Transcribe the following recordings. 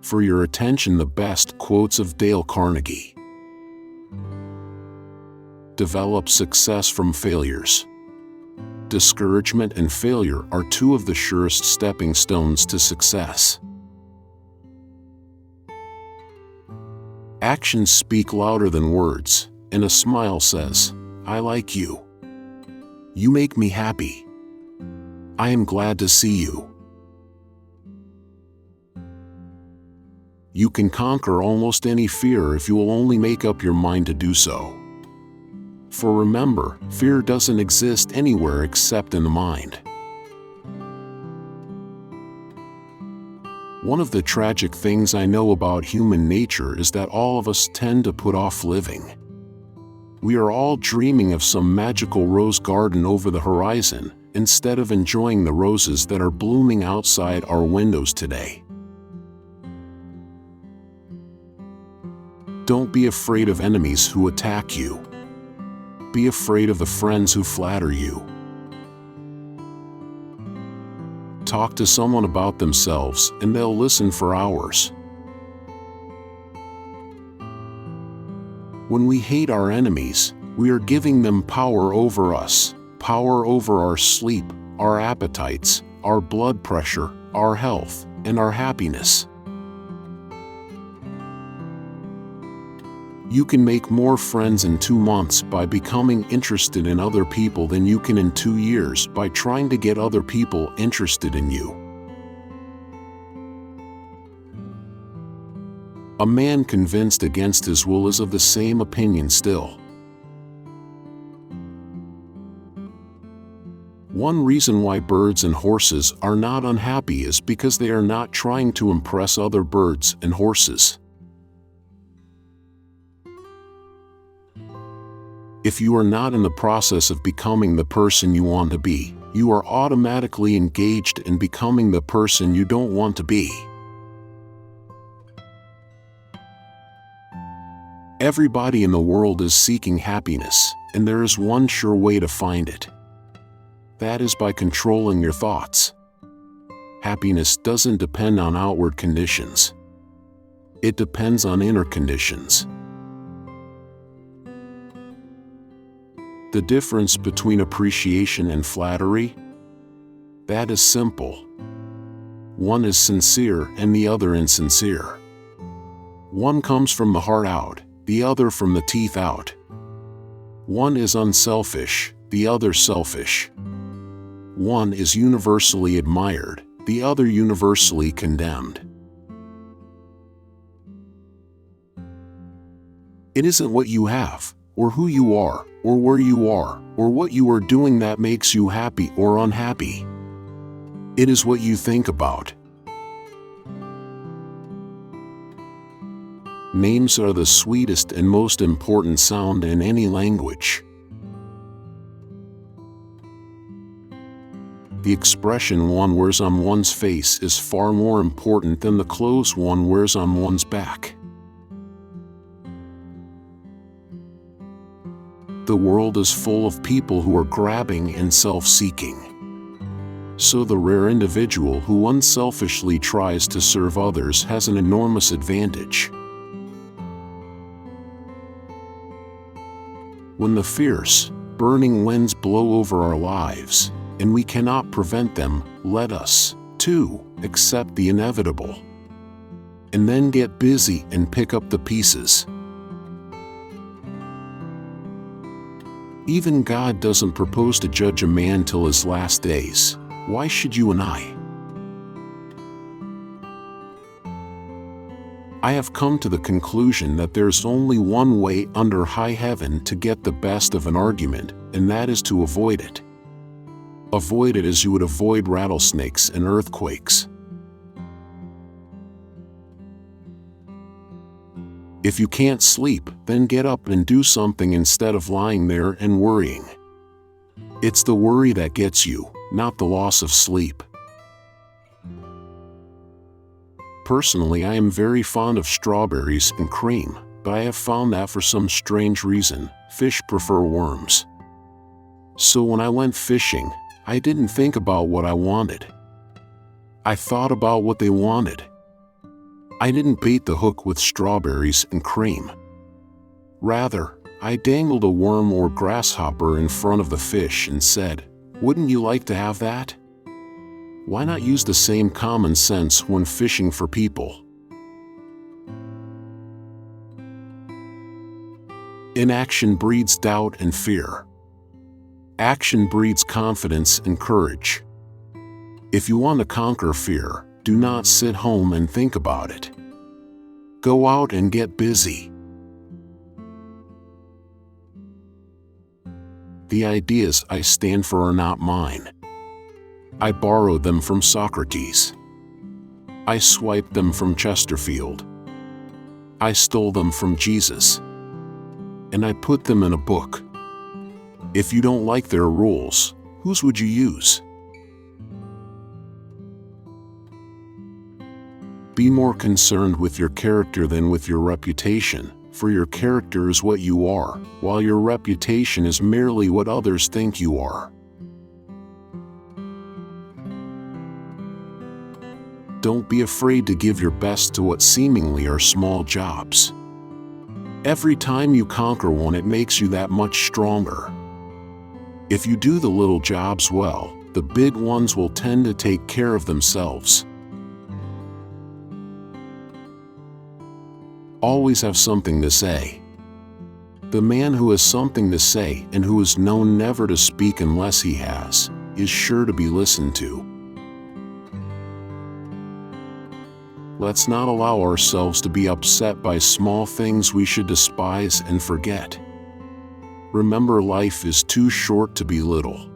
For your attention, the best quotes of Dale Carnegie. Develop success from failures. Discouragement and failure are two of the surest stepping stones to success. Actions speak louder than words, and a smile says, "I like you. You make me happy. I am glad to see you." You can conquer almost any fear if you will only make up your mind to do so. For remember, fear doesn't exist anywhere except in the mind. One of the tragic things I know about human nature is that all of us tend to put off living. We are all dreaming of some magical rose garden over the horizon, instead of enjoying the roses that are blooming outside our windows today. Don't be afraid of enemies who attack you. Be afraid of the friends who flatter you. Talk to someone about themselves and they'll listen for hours. When we hate our enemies, we are giving them power over us, power over our sleep, our appetites, our blood pressure, our health, and our happiness. You can make more friends in 2 months by becoming interested in other people than you can in 2 years by trying to get other people interested in you. A man convinced against his will is of the same opinion still. One reason why birds and horses are not unhappy is because they are not trying to impress other birds and horses. If you are not in the process of becoming the person you want to be, you are automatically engaged in becoming the person you don't want to be. Everybody in the world is seeking happiness, and there is one sure way to find it. That is by controlling your thoughts. Happiness doesn't depend on outward conditions. It depends on inner conditions. The difference between appreciation and flattery? That is simple. One is sincere and the other insincere. One comes from the heart out, the other from the teeth out. One is unselfish, the other selfish. One is universally admired, the other universally condemned. It isn't what you have, or who you are, or where you are, or what you are doing that makes you happy or unhappy. It is what you think about. Names are the sweetest and most important sound in any language. The expression one wears on one's face is far more important than the clothes one wears on one's back. The world is full of people who are grabbing and self-seeking. So the rare individual who unselfishly tries to serve others has an enormous advantage. When the fierce, burning winds blow over our lives, and we cannot prevent them, let us, too, accept the inevitable. And then get busy and pick up the pieces. Even God doesn't propose to judge a man till his last days. Why should you and I? I have come to the conclusion that there's only one way under high heaven to get the best of an argument, and that is to avoid it. Avoid it as you would avoid rattlesnakes and earthquakes. If you can't sleep, then get up and do something instead of lying there and worrying. It's the worry that gets you, not the loss of sleep. Personally, I am very fond of strawberries and cream, but I have found that for some strange reason, fish prefer worms. So when I went fishing, I didn't think about what I wanted. I thought about what they wanted. I didn't bait the hook with strawberries and cream. Rather, I dangled a worm or grasshopper in front of the fish and said, "Wouldn't you like to have that?" Why not use the same common sense when fishing for people? Inaction breeds doubt and fear. Action breeds confidence and courage. If you want to conquer fear, do not sit home and think about it. Go out and get busy. The ideas I stand for are not mine. I borrowed them from Socrates. I swiped them from Chesterfield. I stole them from Jesus. And I put them in a book. If you don't like their rules, whose would you use? Be more concerned with your character than with your reputation, for your character is what you are, while your reputation is merely what others think you are. Don't be afraid to give your best to what seemingly are small jobs. Every time you conquer one, it makes you that much stronger. If you do the little jobs well, the big ones will tend to take care of themselves. Always have something to say. The man who has something to say and who is known never to speak unless he has, is sure to be listened to. Let's not allow ourselves to be upset by small things we should despise and forget. Remember, life is too short to be little.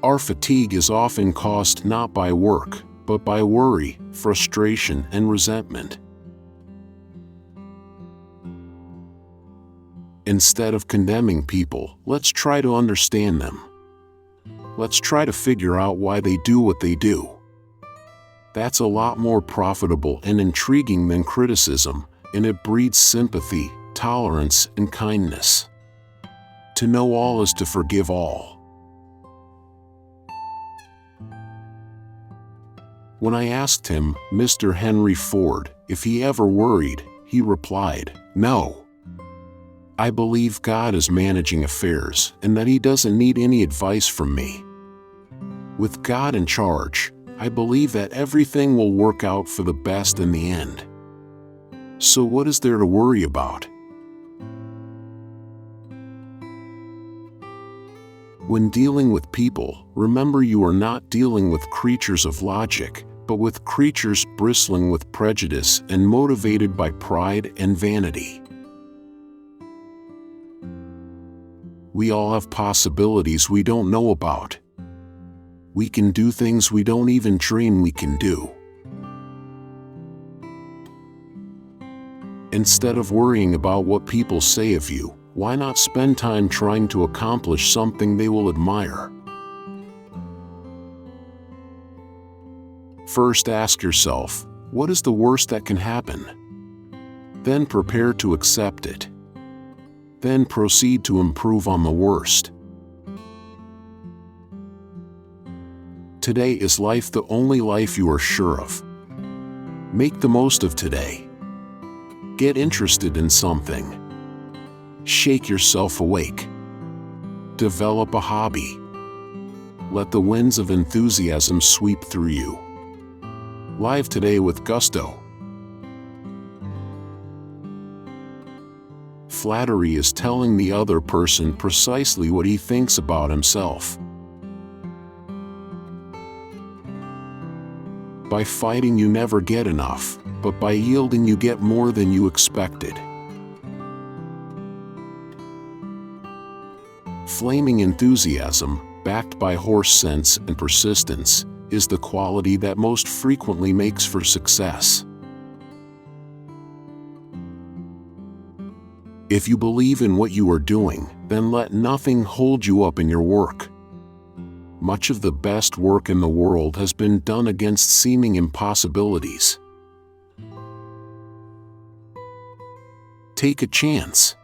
Our fatigue is often caused not by work, but by worry, frustration, and resentment. Instead of condemning people, let's try to understand them. Let's try to figure out why they do what they do. That's a lot more profitable and intriguing than criticism, and it breeds sympathy, tolerance, and kindness. To know all is to forgive all. When I asked him, Mr. Henry Ford, if he ever worried, he replied, "No. I believe God is managing affairs and that He doesn't need any advice from me. With God in charge, I believe that everything will work out for the best in the end. So what is there to worry about?" When dealing with people, remember you are not dealing with creatures of logic, but with creatures bristling with prejudice and motivated by pride and vanity. We all have possibilities we don't know about. We can do things we don't even dream we can do. Instead of worrying about what people say of you, why not spend time trying to accomplish something they will admire? First ask yourself, what is the worst that can happen? Then prepare to accept it. Then proceed to improve on the worst. Today is life, the only life you are sure of. Make the most of today. Get interested in something. Shake yourself awake. Develop a hobby. Let the winds of enthusiasm sweep through you. Live today with gusto. Flattery is telling the other person precisely what he thinks about himself. By fighting you never get enough, but by yielding you get more than you expected. Flaming enthusiasm, backed by horse sense and persistence, is the quality that most frequently makes for success. If you believe in what you are doing, then let nothing hold you up in your work. Much of the best work in the world has been done against seeming impossibilities. Take a chance.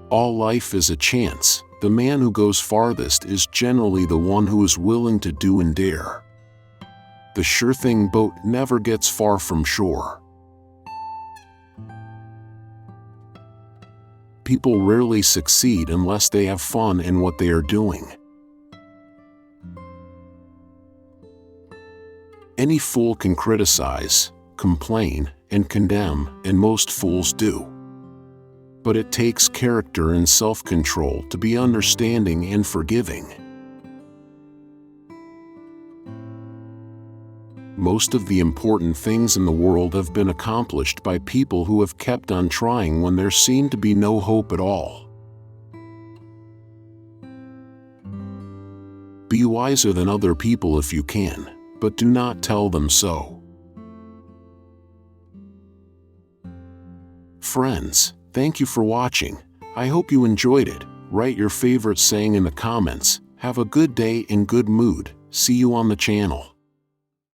All life is a chance. The man who goes farthest is generally the one who is willing to do and dare. The sure-thing boat never gets far from shore. People rarely succeed unless they have fun in what they are doing. Any fool can criticize, complain, and condemn, and most fools do. But it takes character and self-control to be understanding and forgiving. Most of the important things in the world have been accomplished by people who have kept on trying when there seemed to be no hope at all. Be wiser than other people if you can, but do not tell them so. Friends, thank you for watching. I hope you enjoyed it. Write your favorite saying in the comments. Have a good day and good mood. See you on the channel.